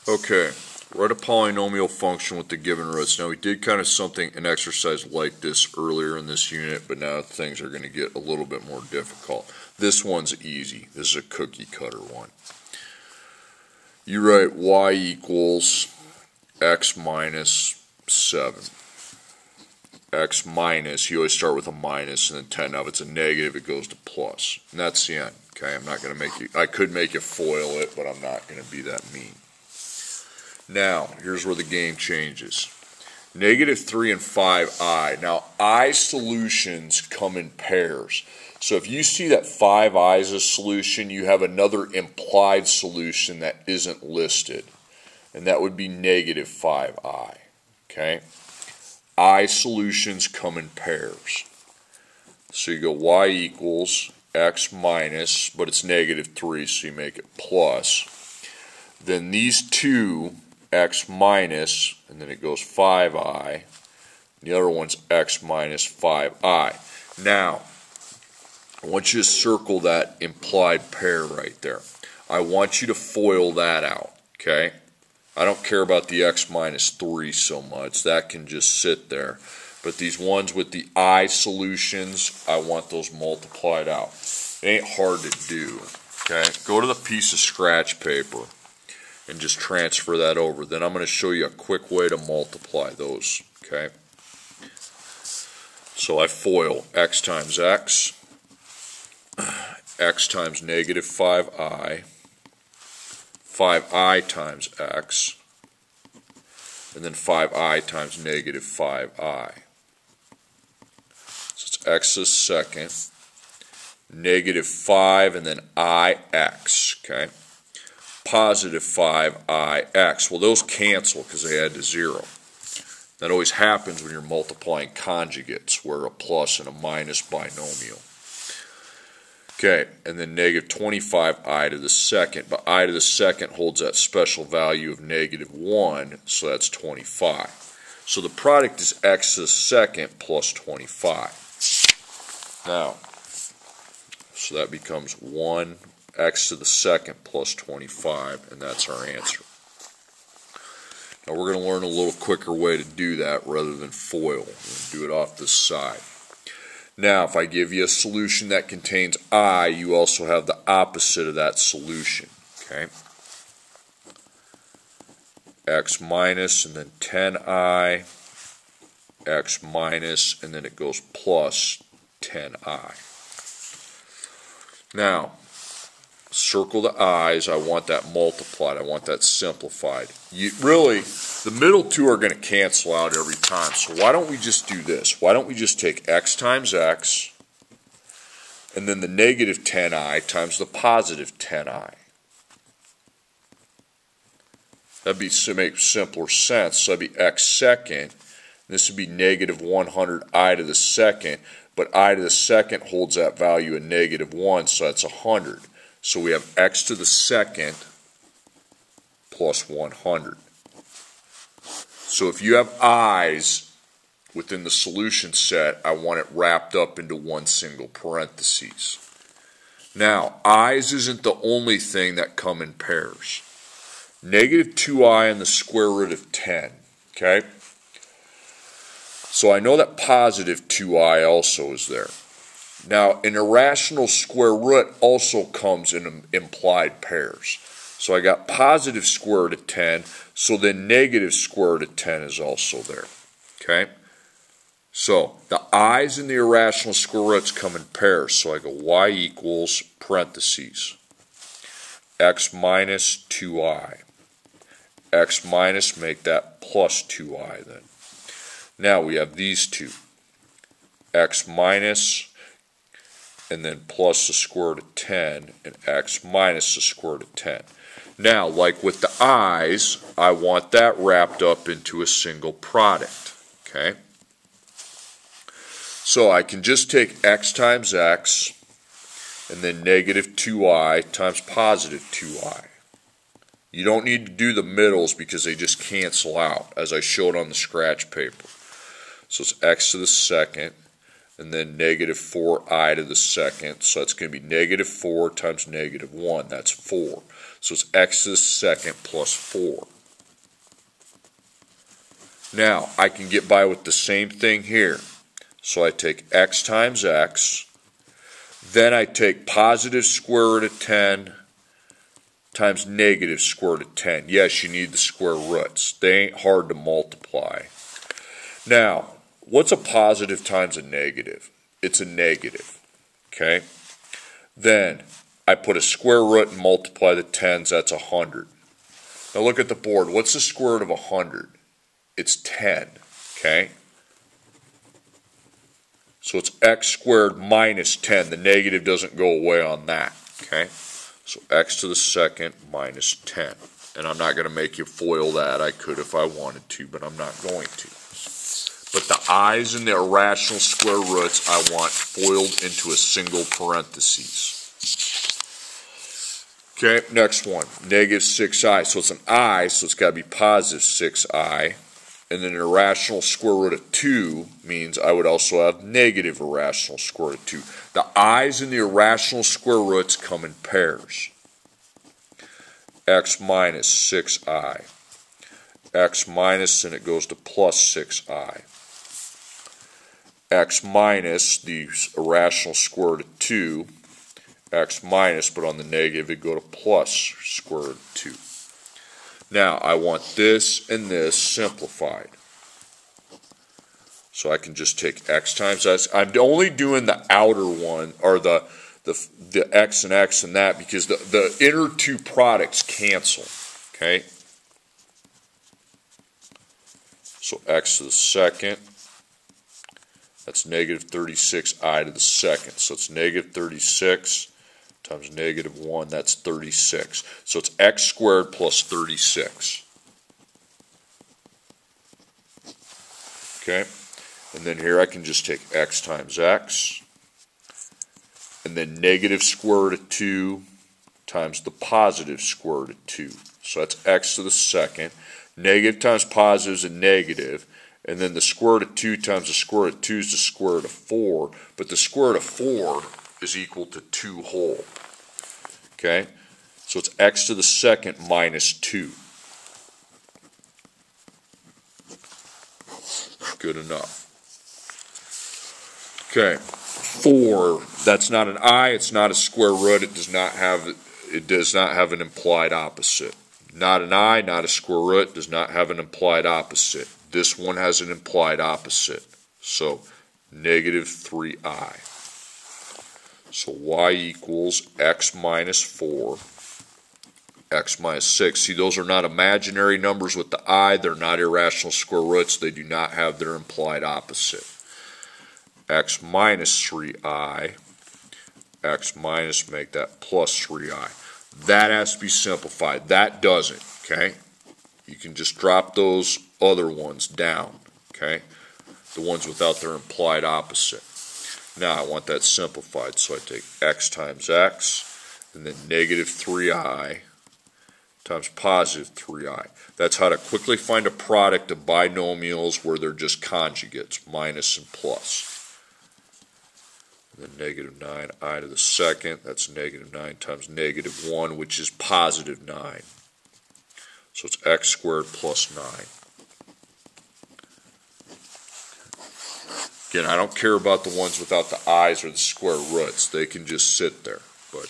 Okay, write a polynomial function with the given roots. Now we did kind of an exercise like this earlier in this unit, but now things are going to get a little bit more difficult. This one's easy. This is a cookie cutter one. You write y equals x minus 7. X minus, you always start with a minus and then 10. Now if it's a negative, it goes to plus. And that's the end. Okay, I'm not going to make you, I could make you foil it, but I'm not going to be that mean. Now, here's where the game changes. Negative 3 and 5i. Now, I solutions come in pairs. So if you see that 5i is a solution, you have another implied solution that isn't listed. And that would be negative 5i. Okay? I solutions come in pairs. So you go y equals x minus, but it's negative 3, so you make it plus. Then these two, x minus, and then it goes 5i. The other one's x minus 5i. Now, I want you to circle that implied pair right there. I want you to FOIL that out, okay? I don't care about the x minus 3 so much. That can just sit there. But these ones with the I solutions, I want those multiplied out. It ain't hard to do, okay? Go to the piece of scratch paper and just transfer that over. Then I'm going to show you a quick way to multiply those, okay? So I FOIL x times x, x times negative 5i, 5i times x, and then 5i times negative 5i. So it's x to the second, negative 5, and then ix, okay? Positive 5ix. Well, those cancel because they add to 0. That always happens when you're multiplying conjugates, where a plus and a minus binomial. Okay, and then negative 25i to the second, but I to the second holds that special value of negative 1, so that's 25. So the product is x to the second plus 25. Now, so that becomes 1 x to the second plus 25, and that's our answer. Now we're going to learn a little quicker way to do that rather than FOIL. We're going to do it off this side. Now, if I give you a solution that contains I, you also have the opposite of that solution. Okay? X minus, and then 10i, x minus, and then it goes plus 10i. Now, circle the i's. I want that multiplied. I want that simplified. Really, the middle two are going to cancel out every time. So why don't we just do this? Why don't we just take x times x, and then the negative 10i times the positive 10i. That'd be to make simpler sense. So that'd be x second. This would be negative 100i to the second, but I to the second holds that value of negative 1, so that's 100. So we have x to the second plus 100. So if you have i's within the solution set, I want it wrapped up into one single parenthesis. Now, i's isn't the only thing that come in pairs. Negative 2i and the square root of 10, okay? So I know that positive 2i also is there. Now, an irrational square root also comes in implied pairs. So I got positive square root of 10, so then negative square root of 10 is also there. Okay? So the i's and the irrational square roots come in pairs. So I go y equals parentheses x minus 2i. X minus, make that plus 2i then. Now we have these two. X minus, and then plus the square root of 10, and x minus the square root of 10. Now, like with the i's, I want that wrapped up into a single product. Okay? So I can just take x times x, and then negative 2i times positive 2i. You don't need to do the middles because they just cancel out, as I showed on the scratch paper. So it's x to the second, and then negative 4i to the second. So that's going to be negative 4 times negative 1. That's 4. So it's x to the second plus 4. Now, I can get by with the same thing here. So I take x times x, then I take positive square root of 10 times negative square root of 10. Yes, you need the square roots. They ain't hard to multiply. Now, what's a positive times a negative? It's a negative, okay? Then I put a square root and multiply the tens, that's 100. Now look at the board. What's the square root of 100? It's 10, okay? So it's x squared minus 10. The negative doesn't go away on that, okay? So x to the second minus 10. And I'm not going to make you FOIL that. I could if I wanted to, but I'm not going to. But the i's and the irrational square roots I want FOILed into a single parentheses. Okay, next one, negative 6i. So it's an I, so it's got to be positive 6i. And then an irrational square root of 2 means I would also have negative irrational square root of 2. The i's and the irrational square roots come in pairs. X minus 6i. X minus, and it goes to plus 6i. X minus, the irrational square root of 2. X minus, but on the negative, it go to plus square root of 2. Now, I want this and this simplified. So I can just take x times s. I'm only doing the outer one, or the x and x and that, because the inner two products cancel. Okay? So x to the second, that's negative 36i to the second. So it's negative 36 times negative 1, that's 36. So it's x squared plus 36. Okay? And then here I can just take x times x, and then negative square root of 2 times the positive square root of 2. So that's x to the second. Negative times positive is a negative, and then the square root of 2 times the square root of 2 is the square root of 4, but the square root of 4 is equal to 2 whole. Okay? So it's x to the second minus 2. Good enough. Okay, 4, that's not an I, it's not a square root, it does not have an implied opposite. Not an I, not a square root, does not have an implied opposite. This one has an implied opposite. So negative 3i. So y equals x minus 4, x minus 6. See, those are not imaginary numbers with the I, they're not irrational square roots, they do not have their implied opposite. X minus 3i, x minus, make that plus 3i. That has to be simplified. That doesn't, okay? You can just drop those other ones down, okay? The ones without their implied opposite. Now I want that simplified, so I take x times x, and then negative 3i times positive 3i. That's how to quickly find a product of binomials where they're just conjugates, minus and plus. And then negative 9i to the second, that's negative 9 times negative 1, which is positive 9. So it's x squared plus 9. Again, I don't care about the ones without the i's or the square roots. They can just sit there. But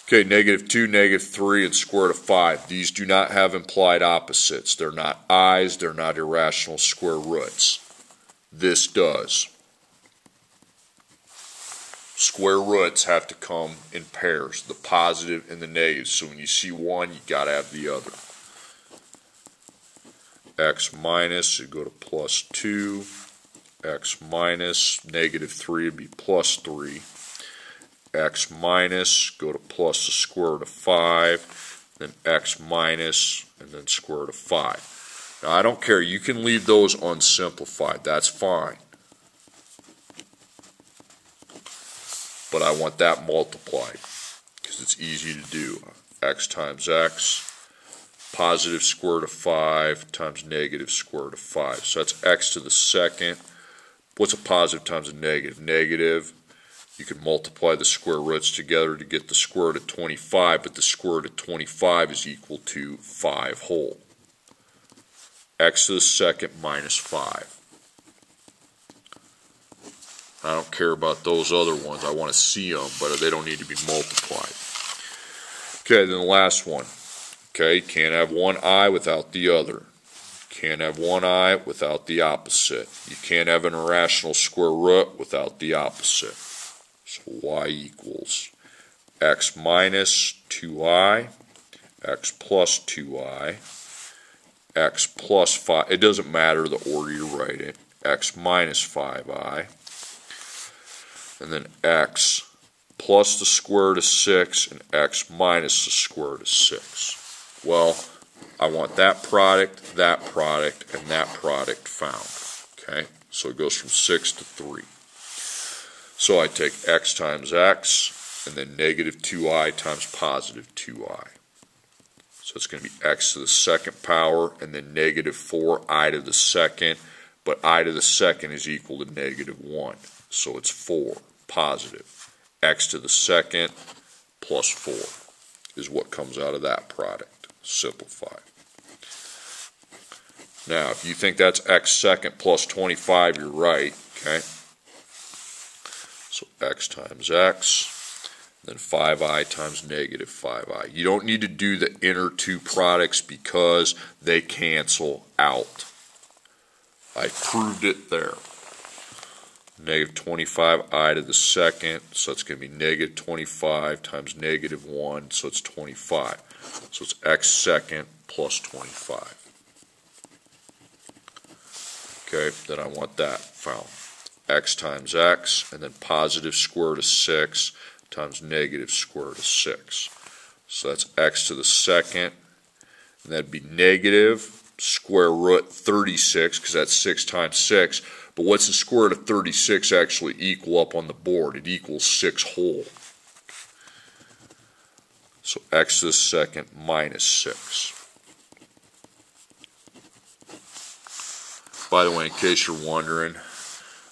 okay, negative 2, negative 3, and square root of 5. These do not have implied opposites. They're not i's, they're not irrational square roots. This does. Square roots have to come in pairs, the positive and the negative. So when you see one, you got to have the other. X minus, you go to plus 2. X minus, negative 3 would be plus 3. X minus, go to plus the square root of 5. Then x minus, and then square root of 5. Now I don't care. You can leave those unsimplified. That's fine. But I want that multiplied because it's easy to do. X times x, positive square root of 5 times negative square root of 5. So that's x to the second. What's a positive times a negative? Negative. You can multiply the square roots together to get the square root of 25, but the square root of 25 is equal to 5 whole. x to the second minus 5. I don't care about those other ones. I want to see them, but they don't need to be multiplied. Okay, then the last one. Okay, can't have one I without the other. Can't have one I without the opposite. You can't have an irrational square root without the opposite. So y equals x minus 2i, x plus 2i, x plus 5. It doesn't matter the order you write it. X minus 5i. And then x plus the square root of 6 and x minus the square root of 6. Well, I want that product, and that product found. Okay, so it goes from 6 to 3. So I take x times x, and then negative 2i times positive 2i. So it's going to be x to the second power, and then negative 4i to the second, but I to the second is equal to negative 1. So it's 4, positive. X to the second plus 4 is what comes out of that product. Simplify. Now, if you think that's x second plus 25, you're right. Okay. So x times x, then 5i times negative 5i. You don't need to do the inner two products because they cancel out. I proved it there. Negative 25i to the second, so it's going to be negative 25 times negative 1, so it's 25. So it's x second plus 25. Okay, then I want that found. X times x, and then positive square root of 6 times negative square root of 6. So that's x to the second, and that'd be negative square root 36, because that's 6 times 6. But what's the square root of 36 actually equal up on the board? It equals 6 whole. So x to the second minus 6. By the way, in case you're wondering,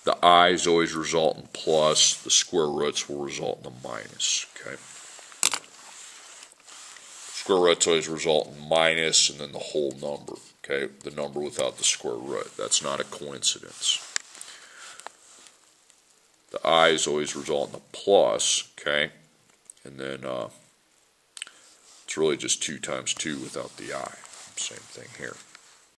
the i's always result in plus, the square roots will result in a minus. Okay. Square roots always result in minus and then the whole number. Okay, the number without the square root. That's not a coincidence. The i's always result in a plus. Okay, and then it's really just 2 times 2 without the I. Same thing here.